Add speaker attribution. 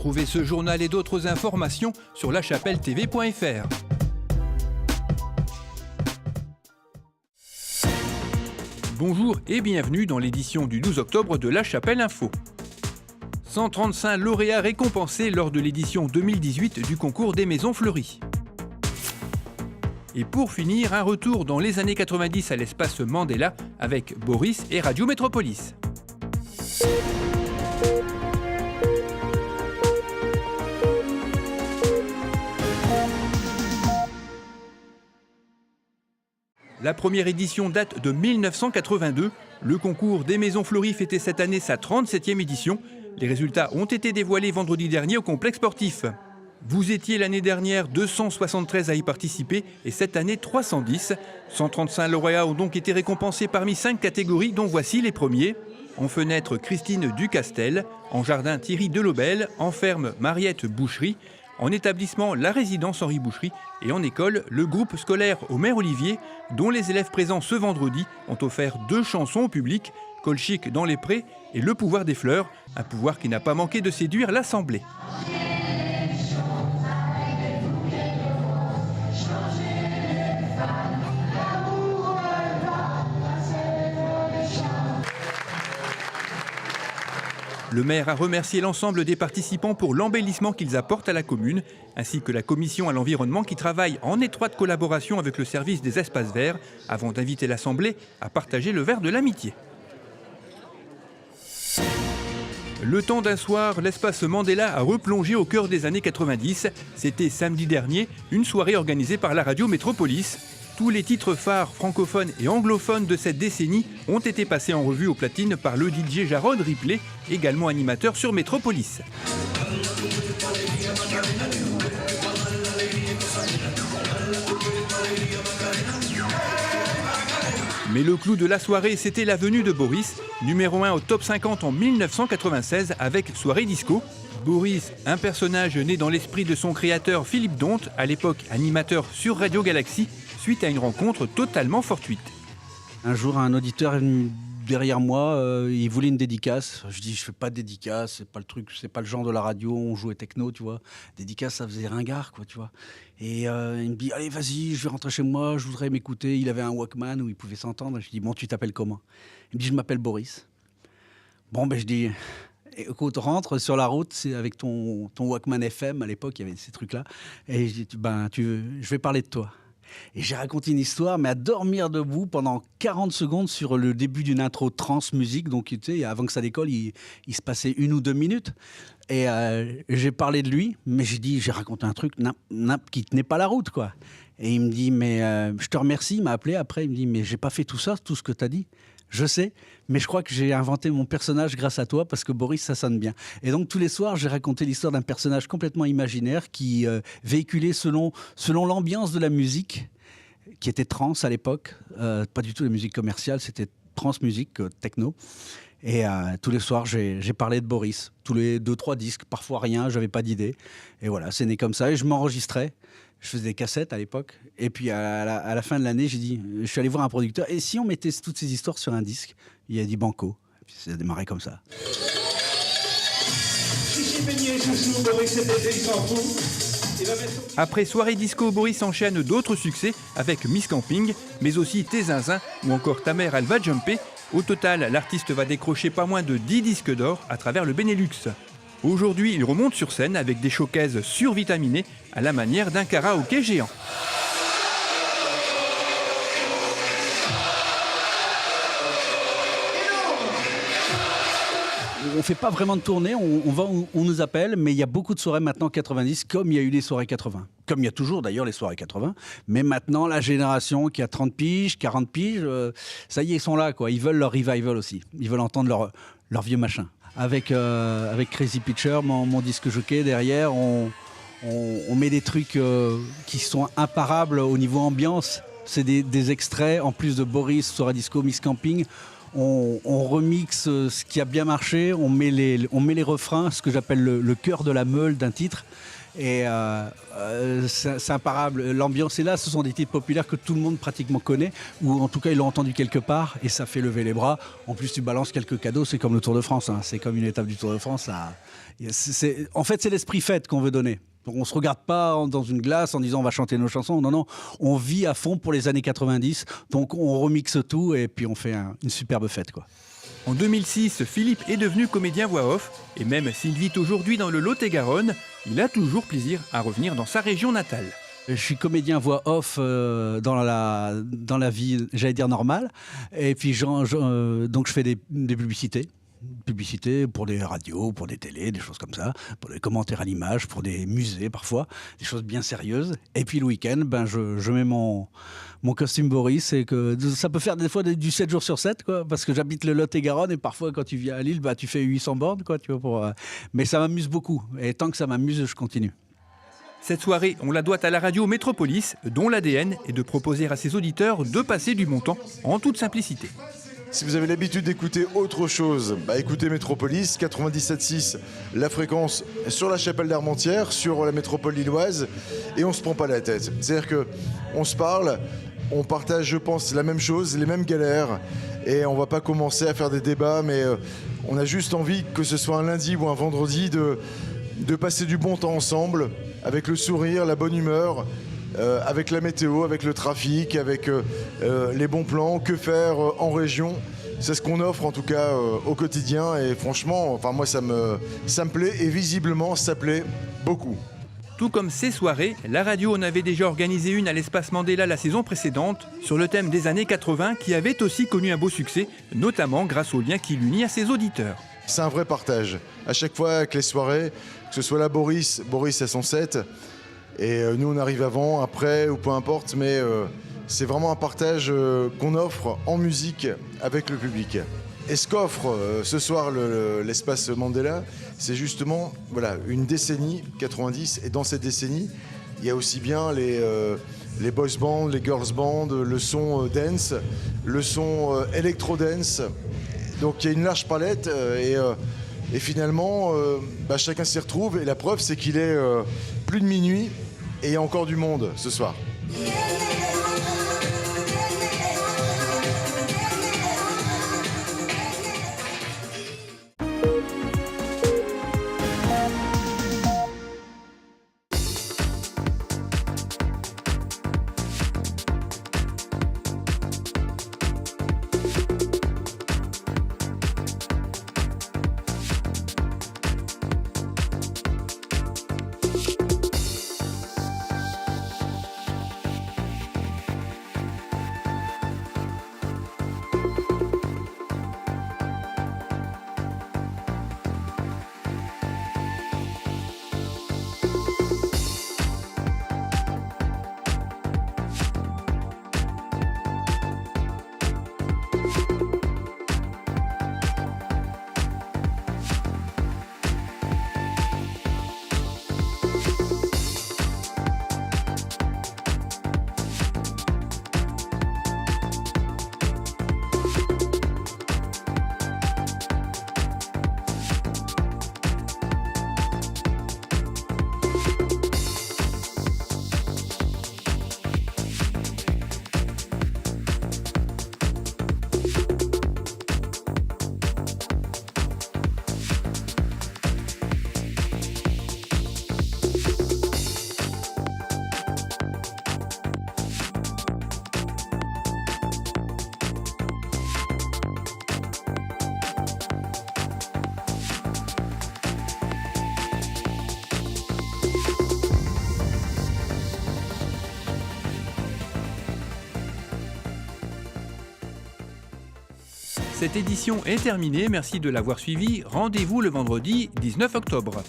Speaker 1: Retrouvez ce journal et d'autres informations sur lachapelle-tv.fr. Bonjour et bienvenue dans l'édition du 12 octobre de La Chapelle Info. 135 lauréats récompensés lors de l'édition 2018 du concours des Maisons Fleuries. Et pour finir, un retour dans les années 90 à l'espace Mandela avec Boris et Radio Métropolis. La première édition date de 1982. Le concours des Maisons Fleuries fêtait cette année sa 37e édition. Les résultats ont été dévoilés vendredi dernier au complexe sportif. Vous étiez l'année dernière 273 à y participer et cette année 310. 135 lauréats ont donc été récompensés parmi 5 catégories dont voici les premiers. En fenêtre, Christine Ducastel. En jardin, Thierry Delobel. En ferme, Mariette Boucherie. En établissement, la résidence Henri Boucherie. Et en école, le groupe scolaire Omer Olivier, dont les élèves présents ce vendredi ont offert 2 chansons au public, Colchic dans les prés et Le pouvoir des fleurs, un pouvoir qui n'a pas manqué de séduire l'Assemblée. Le maire a remercié l'ensemble des participants pour l'embellissement qu'ils apportent à la commune, ainsi que la commission à l'environnement qui travaille en étroite collaboration avec le service des espaces verts, avant d'inviter l'Assemblée à partager le verre de l'amitié. Le temps d'un soir, l'espace Mandela a replongé au cœur des années 90. C'était samedi dernier, une soirée organisée par la radio Métropolis. Tous les titres phares francophones et anglophones de cette décennie ont été passés en revue aux platines par le DJ Jarod Ripley, également animateur sur Métropolis. Mais le clou de la soirée, c'était la venue de Boris, numéro 1 au top 50 en 1996 avec Soirée Disco. Boris, un personnage né dans l'esprit de son créateur Philippe Donte, à l'époque animateur sur Radio Galaxy, suite à une rencontre totalement fortuite.
Speaker 2: Un jour, un auditeur est venu derrière moi, il voulait une dédicace. Je dis, je fais pas de dédicace, c'est pas le truc, c'est pas le genre de la radio, on jouait techno, tu vois. Dédicace, ça faisait ringard, quoi, tu vois. Et il me dit, allez, vas-y, je vais rentrer chez moi, je voudrais m'écouter. Il avait un Walkman où il pouvait s'entendre. Je dis, bon, tu t'appelles comment? Il me dit, je m'appelle Boris. Bon, ben je dis, écoute, rentre sur la route, c'est avec ton Walkman FM, à l'époque, il y avait ces trucs-là. Et je dis, je vais parler de toi. Et j'ai raconté une histoire, mais à dormir debout pendant 40 secondes sur le début d'une intro trans-musique. Donc, tu sais, avant que ça décolle, il se passait 1 ou 2 minutes. Et j'ai parlé de lui, mais j'ai raconté un truc qui tenait pas la route, quoi. Et il me dit, mais je te remercie, il m'a appelé après, il me dit, mais j'ai pas fait tout ça, tout ce que tu as dit. Je sais, mais je crois que j'ai inventé mon personnage grâce à toi parce que Boris, ça sonne bien. Et donc tous les soirs, j'ai raconté l'histoire d'un personnage complètement imaginaire qui véhiculait selon l'ambiance de la musique, qui était trans à l'époque, pas du tout la musique commerciale, c'était trans musique, techno. Et tous les soirs, j'ai parlé de Boris, tous les 2-3 disques, parfois rien, j'avais pas d'idée. Et voilà, c'est né comme ça. Et je m'enregistrais. Je faisais des cassettes à l'époque. Et puis à la fin de l'année, je suis allé voir un producteur. Et si on mettait toutes ces histoires sur un disque? Il a dit banco. Et puis ça a démarré comme ça.
Speaker 1: Après Soirée Disco, Boris enchaîne d'autres succès avec Miss Camping, mais aussi Tes Zinzin ou encore Ta mère, elle va jumper. Au total, l'artiste va décrocher pas moins de 10 disques d'or à travers le Benelux. Aujourd'hui, il remonte sur scène avec des showcases survitaminés à la manière d'un karaoké géant.
Speaker 2: On fait pas vraiment de tournée, on va où on nous appelle, mais il y a beaucoup de soirées maintenant 90, comme il y a eu les soirées 80. Comme il y a toujours d'ailleurs les soirées 80. Mais maintenant, la génération qui a 30 piges, 40 piges, ça y est, ils sont là, quoi. Ils veulent leur revival aussi. Ils veulent entendre leur vieux machin. Avec Crazy Pitcher, mon disque jockey, derrière, on met des trucs qui sont imparables au niveau ambiance. C'est des extraits, en plus de Boris, Soirée Disco, Miss Camping. On remixe ce qui a bien marché, on met les refrains, ce que j'appelle le cœur de la meule d'un titre. Et c'est imparable. L'ambiance est là, ce sont des titres populaires que tout le monde pratiquement connaît, ou en tout cas ils l'ont entendu quelque part, et ça fait lever les bras. En plus tu balances quelques cadeaux, c'est comme le Tour de France, hein. C'est comme une étape du Tour de France. En fait c'est l'esprit fête qu'on veut donner. On ne se regarde pas dans une glace en disant on va chanter nos chansons. Non, non, on vit à fond pour les années 90. Donc on remixe tout et puis on fait une superbe fête, quoi.
Speaker 1: En 2006, Philippe est devenu comédien voix off. Et même s'il vit aujourd'hui dans le Lot-et-Garonne, il a toujours plaisir à revenir dans sa région natale.
Speaker 2: Je suis comédien voix off dans la vie, j'allais dire normale. Et puis donc je fais des publicités pour des radios, pour des télés, des choses comme ça, pour des commentaires à l'image, pour des musées parfois, des choses bien sérieuses. Et puis le week-end, je mets mon costume Boris, et que ça peut faire des fois du 7 jours sur 7, quoi, parce que j'habite le Lot-et-Garonne et parfois quand tu viens à Lille, tu fais 800 bornes, quoi, tu vois, mais ça m'amuse beaucoup. Et tant que ça m'amuse, je continue.
Speaker 1: Cette soirée, on la doit à la radio Métropolis, dont l'ADN est de proposer à ses auditeurs de passer du bon temps en toute simplicité.
Speaker 3: Si vous avez l'habitude d'écouter autre chose, écoutez Métropolis, 97.6, la fréquence sur la Chapelle d'Armentières, sur la métropole lilloise, et on se prend pas la tête. C'est-à-dire qu'on se parle, on partage, je pense, la même chose, les mêmes galères, et on va pas commencer à faire des débats, mais on a juste envie, que ce soit un lundi ou un vendredi, de passer du bon temps ensemble, avec le sourire, la bonne humeur, avec la météo, avec le trafic, avec les bons plans, que faire en région. C'est ce qu'on offre en tout cas au quotidien, et franchement, moi ça me plaît, et visiblement ça plaît beaucoup.
Speaker 1: Tout comme ces soirées, la radio en avait déjà organisé une à l'Espace Mandela la saison précédente, sur le thème des années 80, qui avait aussi connu un beau succès, notamment grâce au lien qui l'unit à ses auditeurs.
Speaker 3: C'est un vrai partage. À chaque fois avec les soirées, que ce soit là Boris à son set, et nous on arrive avant, après, ou peu importe, mais c'est vraiment un partage qu'on offre en musique avec le public. Et ce qu'offre ce soir l'espace Mandela, c'est justement une décennie 90, et dans cette décennie, il y a aussi bien les boys bands, les girls bands, le son dance, le son électro-dance. Donc il y a une large palette, et finalement chacun s'y retrouve, et la preuve c'est qu'il est plus de minuit et il y a encore du monde ce soir.
Speaker 1: Cette édition est terminée, merci de l'avoir suivi. Rendez-vous le vendredi 19 octobre.